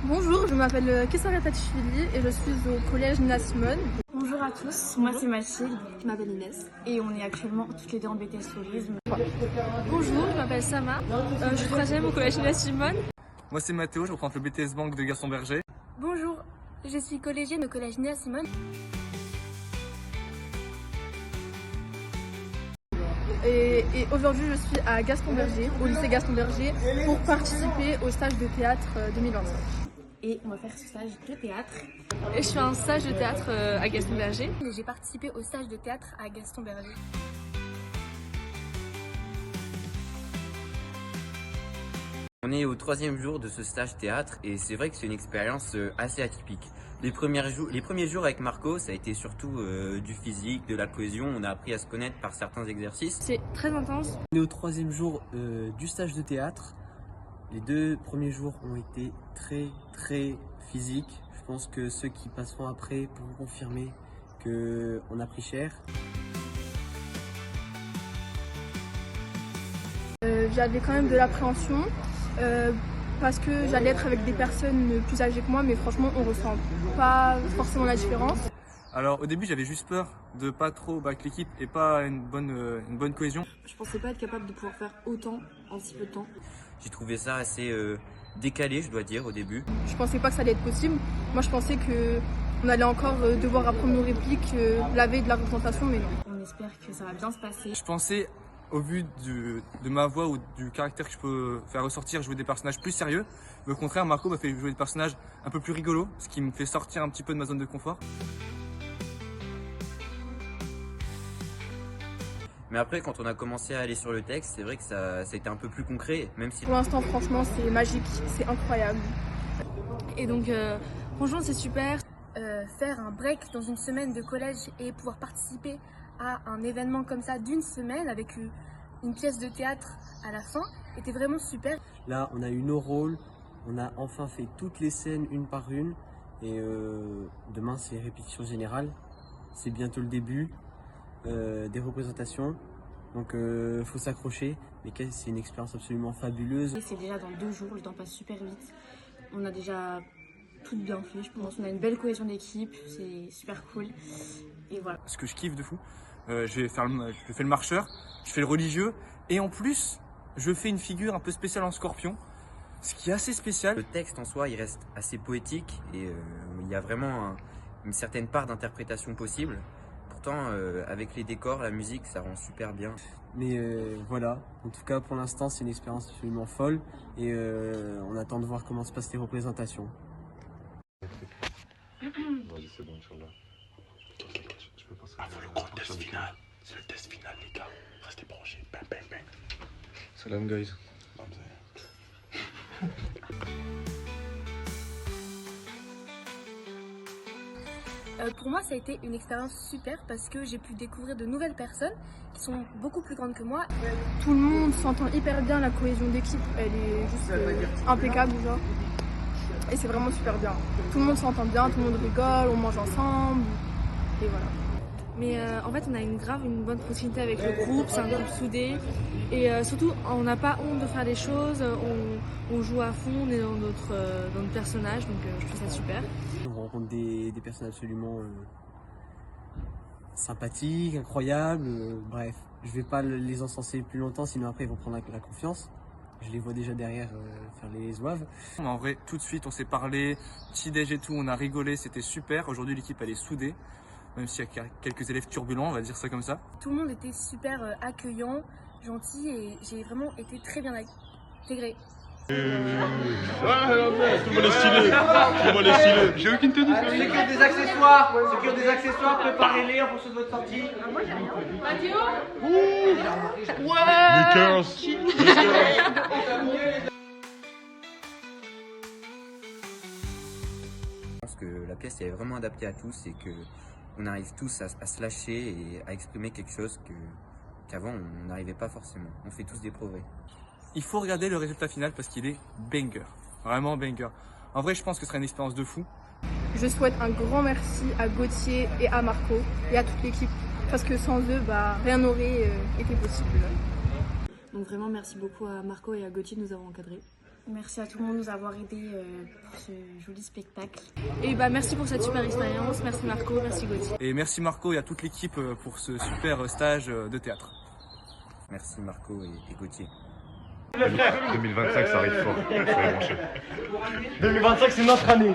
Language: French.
Bonjour, je m'appelle Kessara Tatishvili et je suis au collège Nina Simone. Bonjour à tous, moi c'est Mathilde, je m'appelle Inès et on est actuellement toutes les deux en BTS Tourisme. Bonjour, je m'appelle Sama, je suis 3e au collège Nina Simone. Moi c'est Mathéo, je reprends le BTS Banque de Gaston Berger. Bonjour, je suis collégienne au collège Nina Simone. Et aujourd'hui je suis à Gaston Berger, au lycée Gaston Berger, pour participer au stage de théâtre 2025. Et on va faire ce stage de théâtre. Et je fais un stage de théâtre à Gaston Berger. J'ai participé au stage de théâtre à Gaston Berger. On est au 3e jour de ce stage théâtre et c'est vrai que c'est une expérience assez atypique. Les premiers jours avec Marco, ça a été surtout du physique, de la cohésion. On a appris à se connaître par certains exercices. C'est très intense. On est au 3e jour du stage de théâtre. Les 2 premiers jours ont été très physiques. Je pense que ceux qui passeront après pourront confirmer qu'on a pris cher. J'avais quand même de l'appréhension parce que j'allais être avec des personnes plus âgées que moi, mais franchement on ressent pas forcément la différence. Alors au début j'avais juste peur de pas trop que l'équipe ait pas une bonne cohésion. Je pensais pas être capable de pouvoir faire autant en si peu de temps. J'ai trouvé ça assez décalé, je dois dire, au début. Je pensais pas que ça allait être possible. Moi je pensais qu'on allait encore devoir apprendre nos répliques la veille de la représentation, mais non. On espère que ça va bien se passer. Je pensais, au vu de ma voix ou du caractère que je peux faire ressortir, jouer des personnages plus sérieux. Mais au contraire, Marco m'a fait jouer des personnages un peu plus rigolos, ce qui me fait sortir un petit peu de ma zone de confort. Mais après, quand on a commencé à aller sur le texte, c'est vrai que ça a été un peu plus concret, même si... Pour l'instant franchement c'est magique, c'est incroyable. Et donc franchement c'est super. Faire un break dans une semaine de collège et pouvoir participer à un événement comme ça d'une semaine avec une pièce de théâtre à la fin était vraiment super. Là, on a eu nos rôles, on a enfin fait toutes les scènes une par une. Et demain, c'est répétition générale. C'est bientôt le début des représentations. Donc, faut s'accrocher. Mais c'est une expérience absolument fabuleuse. Et c'est déjà dans 2 jours, le temps passe super vite. On a déjà tout bien fait, je pense. On a une belle cohésion d'équipe, c'est super cool. Et voilà. Ce que je kiffe de fou, je fais le marcheur, je fais le religieux et en plus je fais une figure un peu spéciale en scorpion, ce qui est assez spécial. Le texte en soi, il reste assez poétique et il y a vraiment une certaine part d'interprétation possible. Pourtant, avec les décors, la musique, ça rend super bien. Mais voilà, en tout cas pour l'instant c'est une expérience absolument folle. Et on attend de voir comment se passent les représentations. Vas-y, c'est bon, Inch'Allah. Je peux passer. Avant le test final. C'est le test final, les gars. Restez branchés. Bang, bang, bang. Salam, guys. Pour moi, ça a été une expérience super parce que j'ai pu découvrir de nouvelles personnes qui sont beaucoup plus grandes que moi. Tout le monde s'entend hyper bien, la cohésion d'équipe elle est juste impeccable genre. Et c'est vraiment super bien. Tout le monde s'entend bien, tout le monde rigole, on mange ensemble et voilà. Mais en fait, on a une bonne proximité avec le groupe, c'est un groupe soudé. Et surtout, on n'a pas honte de faire des choses, on joue à fond, on est dans notre personnage, donc je trouve ça super. On rencontre des personnes absolument sympathiques, incroyables. Bref, je vais pas les encenser plus longtemps, sinon après ils vont prendre la confiance. Je les vois déjà derrière faire les zouaves. En vrai, tout de suite, on s'est parlé, petit déj et tout, on a rigolé, c'était super. Aujourd'hui, l'équipe, elle est soudée, même s'il y a quelques élèves turbulents, on va dire ça comme ça. Tout le monde était super accueillant, gentil et j'ai vraiment été très bien intégrée. Tout le monde est stylé. Tout le monde est stylé. J'ai aucune tenue. Ceux qui ont des accessoires, préparez-les en fonction de votre sortie. Les 15. Je pense que la pièce est vraiment adaptée à tous et qu'on arrive tous à se lâcher et à exprimer quelque chose qu'avant on n'arrivait pas forcément. On fait tous des progrès. Il faut regarder le résultat final parce qu'il est banger, vraiment banger. En vrai, je pense que ce sera une expérience de fou. Je souhaite un grand merci à Gauthier et à Marco et à toute l'équipe parce que sans eux, rien n'aurait été possible. Donc vraiment merci beaucoup à Marco et à Gauthier de nous avoir encadrés. Merci à tout le monde de nous avoir aidés pour ce joli spectacle. Et merci pour cette super expérience. Merci Marco, merci Gauthier. Et merci Marco et à toute l'équipe pour ce super stage de théâtre. Merci Marco et Gauthier. 2025, ça arrive fort. Soyez branchés. 2025, c'est notre année.